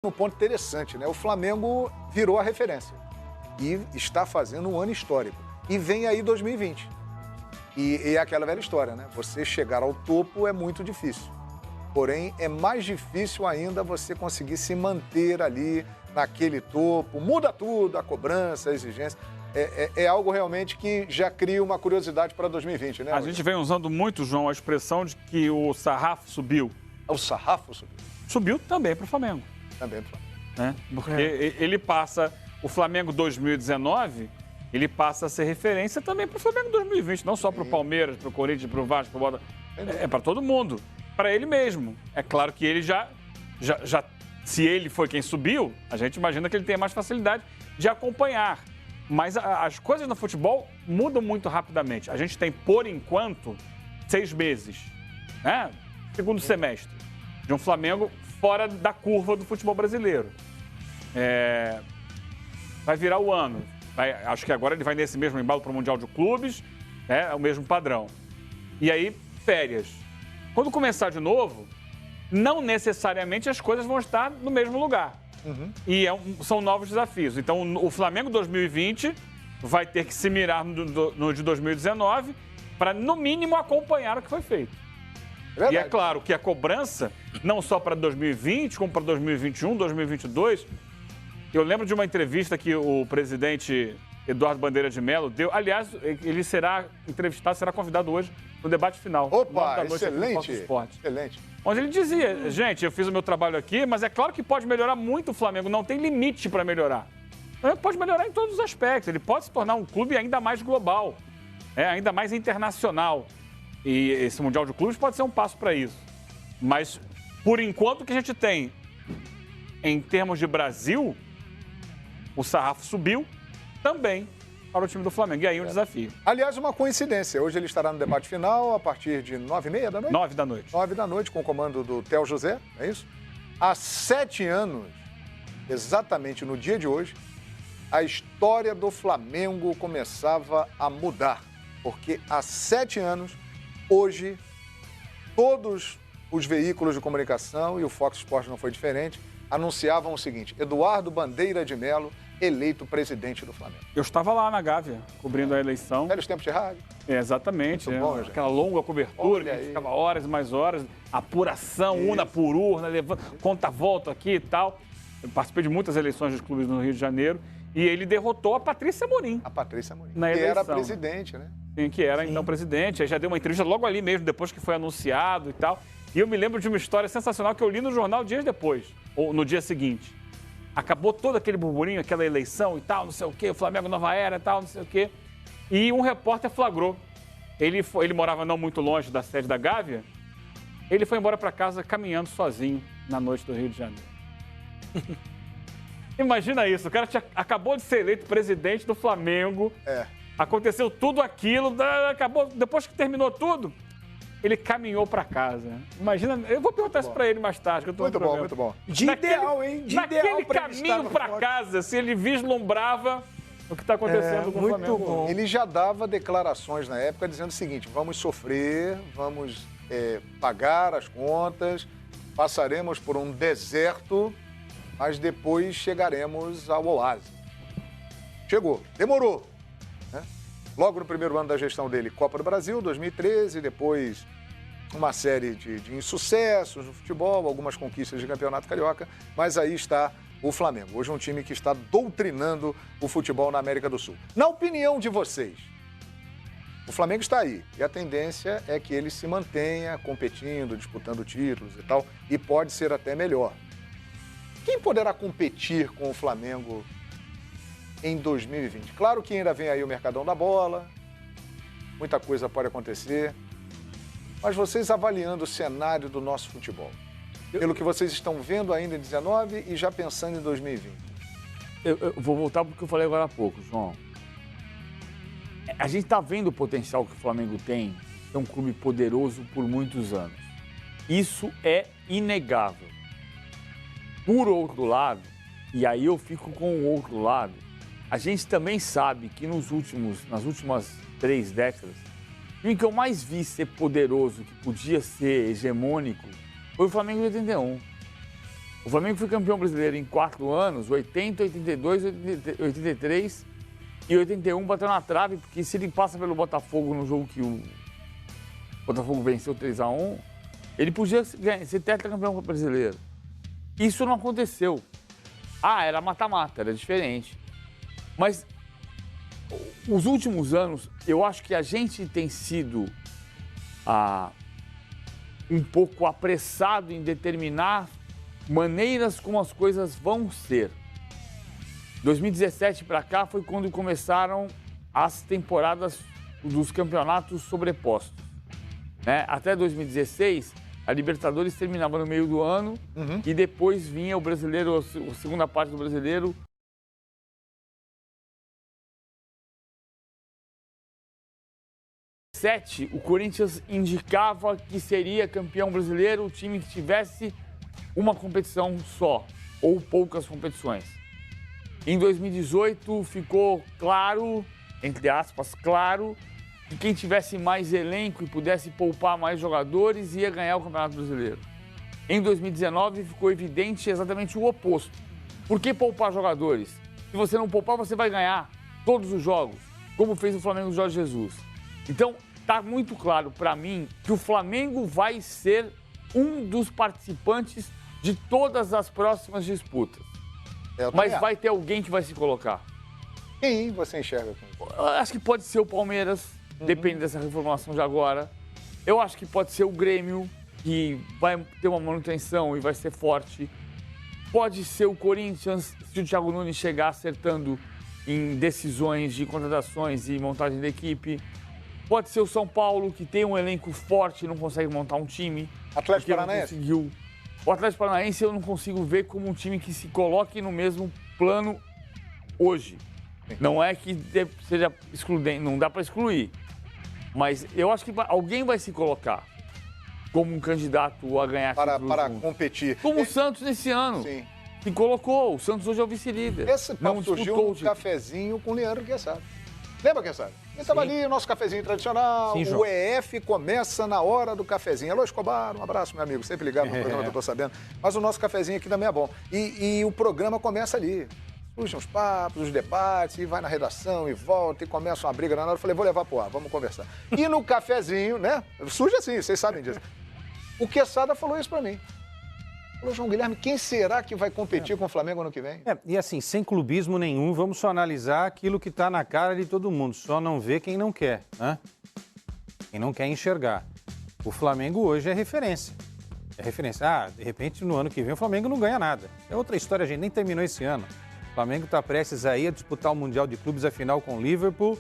Um ponto interessante, né? O Flamengo virou a referência e está fazendo um ano histórico. E vem aí 2020. E é aquela velha história, né? Você chegar ao topo é muito difícil. Porém, é mais difícil ainda você conseguir se manter ali naquele topo. Muda tudo, a cobrança, a exigência. É algo realmente que já cria uma curiosidade para 2020, né? A gente vem usando muito, João, a expressão de que o sarrafo subiu. O sarrafo subiu? Subiu também para o Flamengo. Também para o Flamengo. Né? Porque ele passa, o Flamengo 2019, ele passa a ser referência também para o Flamengo 2020, não só para o Palmeiras, para o Corinthians, para o Vasco, para o Botafogo. É para todo mundo, para ele mesmo. É claro que ele já, se ele foi quem subiu, a gente imagina que ele tenha mais facilidade de acompanhar. Mas as coisas no futebol mudam muito rapidamente. A gente tem, por enquanto, 6 meses, né? Segundo semestre, de um Flamengo fora da curva do futebol brasileiro. Vai virar o ano. Acho que agora ele vai nesse mesmo embalo para o Mundial de Clubes, é o mesmo padrão. E aí, férias. Quando começar de novo, não necessariamente as coisas vão estar no mesmo lugar. Uhum. E são novos desafios. Então, o Flamengo 2020 vai ter que se mirar no de 2019 para, no mínimo, acompanhar o que foi feito. Verdade. E é claro que a cobrança, não só para 2020, como para 2021, 2022... Eu lembro de uma entrevista que o presidente Eduardo Bandeira de Mello deu. Aliás, ele será entrevistado, será convidado hoje no debate final. Opa, excelente. Excelente. Onde ele dizia, gente, eu fiz o meu trabalho aqui, mas é claro que pode melhorar muito o Flamengo. Não tem limite para melhorar. O Flamengo pode melhorar em todos os aspectos. Ele pode se tornar um clube ainda mais global, ainda mais internacional. E esse Mundial de Clubes pode ser um passo para isso. Mas, por enquanto, o que a gente tem em termos de Brasil, o sarrafo subiu também para o time do Flamengo. E aí um desafio. Aliás, uma coincidência. Hoje ele estará no debate final a partir de 9h30 da noite? 9 da noite. 9 da noite, com o comando do Theo José, é isso? Há 7 anos, exatamente no dia de hoje, a história do Flamengo começava a mudar. Porque há 7 anos, hoje, todos os veículos de comunicação, e o Fox Sports não foi diferente, anunciavam o seguinte: Eduardo Bandeira de Mello, eleito presidente do Flamengo. Eu estava lá na Gávea, cobrindo a eleição. Velhos tempos de rádio. Exatamente. Muito bom, aquela longa cobertura, que a gente ficava horas e mais horas, apuração, urna por urna, conta-volta aqui e tal. Eu participei de muitas eleições dos clubes no Rio de Janeiro e ele derrotou a Patrícia Amorim. A Patrícia Amorim, na que eleição, era presidente, né? Sim, que era então presidente. Aí já deu uma entrevista logo ali mesmo, depois que foi anunciado e tal. E eu me lembro de uma história sensacional que eu li no jornal dias depois, ou no dia seguinte. Acabou todo aquele burburinho, aquela eleição e tal, não sei o quê, o Flamengo Nova Era e tal, não sei o quê. E um repórter flagrou. Ele morava não muito longe da sede da Gávea. Ele foi embora para casa caminhando sozinho na noite do Rio de Janeiro. Imagina isso, o cara acabou de ser eleito presidente do Flamengo. Aconteceu tudo aquilo, acabou, depois que terminou tudo, ele caminhou para casa. Imagina, eu vou perguntar isso para ele mais tarde. Que eu tô muito bom, muito bom. Ideal, hein? Naquele caminho para casa, se ele vislumbrava o que está acontecendo com o Flamengo. Muito bom. Ele já dava declarações na época dizendo o seguinte: vamos sofrer, vamos pagar as contas, passaremos por um deserto, mas depois chegaremos ao oásis. Chegou, demorou. Logo no primeiro ano da gestão dele, Copa do Brasil, 2013, depois uma série de insucessos no futebol, algumas conquistas de campeonato carioca, mas aí está o Flamengo. Hoje é um time que está doutrinando o futebol na América do Sul. Na opinião de vocês, o Flamengo está aí e a tendência é que ele se mantenha competindo, disputando títulos e tal, e pode ser até melhor. Quem poderá competir com o Flamengo em 2020? Claro que ainda vem aí o mercadão da bola, muita coisa pode acontecer, mas vocês avaliando o cenário do nosso futebol, pelo que vocês estão vendo ainda em 2019 e já pensando em 2020. Eu vou voltar porque eu falei agora há pouco, João. A gente está vendo o potencial que o Flamengo tem, é um clube poderoso por muitos anos. Isso é inegável. Por outro lado, e aí eu fico com o outro lado, a gente também sabe que nas últimas 3 décadas, o que eu mais vi ser poderoso, que podia ser hegemônico, foi o Flamengo de 81. O Flamengo foi campeão brasileiro em 4 anos, 80, 82, 83 e 81 bateu na trave, porque se ele passa pelo Botafogo no jogo que o Botafogo venceu 3-1, ele podia ser tetracampeão brasileiro. Isso não aconteceu. Era mata-mata, era diferente. Mas os últimos anos, eu acho que a gente tem sido um pouco apressado em determinar maneiras como as coisas vão ser. 2017 para cá foi quando começaram as temporadas dos campeonatos sobrepostos. Né? Até 2016, a Libertadores terminava no meio do ano e depois vinha o brasileiro, a segunda parte do brasileiro. O Corinthians indicava que seria campeão brasileiro o time que tivesse uma competição só, ou poucas competições. Em 2018 ficou claro, entre aspas, claro, que quem tivesse mais elenco e pudesse poupar mais jogadores ia ganhar o Campeonato Brasileiro. Em 2019 ficou evidente exatamente o oposto. Por que poupar jogadores? Se você não poupar, você vai ganhar todos os jogos, como fez o Flamengo do Jorge Jesus. Então, está muito claro para mim que o Flamengo vai ser um dos participantes de todas as próximas disputas. Mas vai ter alguém que vai se colocar. Quem você enxerga? Eu acho que pode ser o Palmeiras, depende dessa reformulação de agora. Eu acho que pode ser o Grêmio, que vai ter uma manutenção e vai ser forte. Pode ser o Corinthians, se o Thiago Nunes chegar acertando em decisões de contratações e montagem da equipe. Pode ser o São Paulo, que tem um elenco forte e não consegue montar um time. Atlético Paranaense? O Atlético Paranaense eu não consigo ver como um time que se coloque no mesmo plano hoje. Sim. Não é que seja excludente, não dá para excluir. Mas eu acho que alguém vai se colocar como um candidato a ganhar para competir. Como o Santos nesse ano. Sim. Se colocou. O Santos hoje é o vice-líder. Esse papo surgiu num cafezinho com o Leandro Quezada. Lembra, Quezada? Ele estava ali, nosso cafezinho tradicional. Sim, o EF começa na hora do cafezinho. Alô, Escobar, um abraço, meu amigo. Sempre ligado no programa que eu tô sabendo. Mas o nosso cafezinho aqui também é bom. E o programa começa ali. Surgem os papos, os debates, e vai na redação e volta, e começa uma briga na hora. Eu falei, vou levar pro ar, vamos conversar. E no cafezinho, né? Surge assim, vocês sabem disso. O Quezada falou isso pra mim. Falou, João Guilherme, quem será que vai competir com o Flamengo ano que vem? E assim, sem clubismo nenhum, vamos só analisar aquilo que está na cara de todo mundo. Só não vê quem não quer, né? Quem não quer enxergar. O Flamengo hoje é referência. É referência. De repente, no ano que vem, o Flamengo não ganha nada. É outra história, a gente nem terminou esse ano. O Flamengo está prestes aí a disputar o Mundial de Clubes, a final com o Liverpool,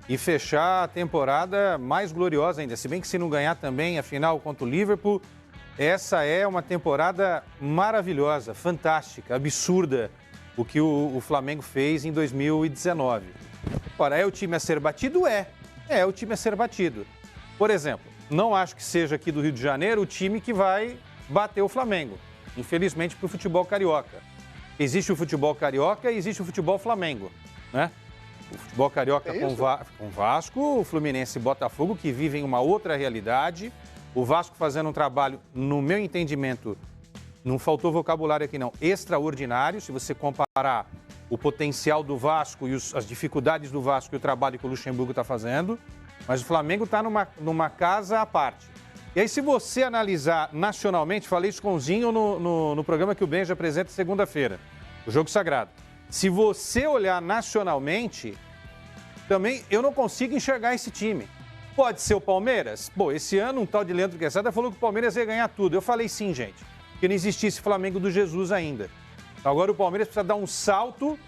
e fechar a temporada mais gloriosa ainda. Se bem que se não ganhar também a final contra o Liverpool, essa é uma temporada maravilhosa, fantástica, absurda, o que o Flamengo fez em 2019. Ora, é o time a ser batido? É o time a ser batido. Por exemplo, não acho que seja aqui do Rio de Janeiro o time que vai bater o Flamengo, infelizmente para o futebol carioca. Existe o futebol carioca e existe o futebol Flamengo, né? O futebol carioca com Vasco, o Fluminense e Botafogo, que vivem uma outra realidade. O Vasco fazendo um trabalho, no meu entendimento, não faltou vocabulário aqui não, extraordinário. Se você comparar o potencial do Vasco e as dificuldades do Vasco e o trabalho que o Luxemburgo está fazendo. Mas o Flamengo está numa casa à parte. E aí, se você analisar nacionalmente, falei isso com o Zinho no programa que o Benja apresenta segunda-feira, o Jogo Sagrado. Se você olhar nacionalmente, também eu não consigo enxergar esse time. Pode ser o Palmeiras? Bom, esse ano um tal de Leandro Quezada falou que o Palmeiras ia ganhar tudo. Eu falei sim, gente, porque não existisse Flamengo do Jesus ainda. Agora o Palmeiras precisa dar um salto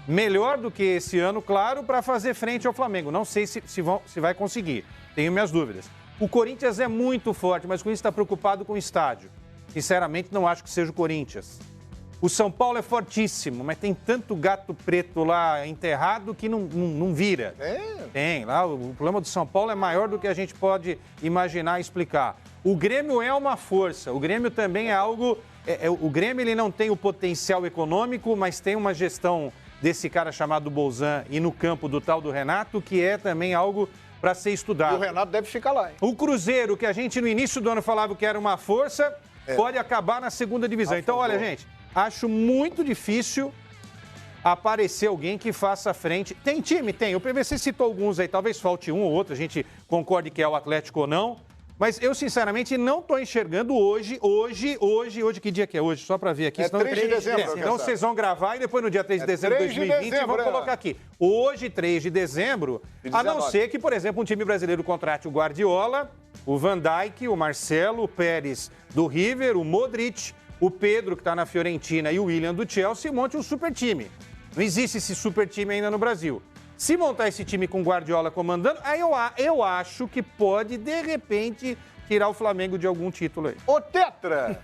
melhor do que esse ano, claro, para fazer frente ao Flamengo. Não sei se vai conseguir, tenho minhas dúvidas. O Corinthians é muito forte, mas o Corinthians está preocupado com o estádio. Sinceramente, não acho que seja o Corinthians. O São Paulo é fortíssimo, mas tem tanto gato preto lá enterrado que não vira. Tem, lá o problema do São Paulo é maior do que a gente pode imaginar e explicar. O Grêmio é uma força, o Grêmio também é algo... o Grêmio ele não tem o potencial econômico, mas tem uma gestão desse cara chamado Bolzan e no campo do tal do Renato, que é também algo para ser estudado. E o Renato deve ficar lá, hein? O Cruzeiro, que a gente no início do ano falava que era uma força, pode acabar na segunda divisão. Então, olha, gente... acho muito difícil aparecer alguém que faça frente. Tem time? Tem. O PVC citou alguns aí, talvez falte um ou outro, a gente concorde que é o Atlético ou não. Mas eu, sinceramente, não estou enxergando hoje, que dia que é hoje? Só para ver aqui. É 3 de dezembro. Então vocês vão gravar e depois no dia 3 de dezembro de 2020 vão colocar aqui. Hoje, 3 de dezembro, a não ser que, por exemplo, um time brasileiro contrate o Guardiola, o Van Dijk, o Marcelo, o Pérez do River, o Modric, o Pedro, que está na Fiorentina, e o William do Chelsea, monte um super time. Não existe esse super time ainda no Brasil. Se montar esse time com Guardiola comandando, aí eu acho que pode, de repente, tirar o Flamengo de algum título aí. Ô, Tetra!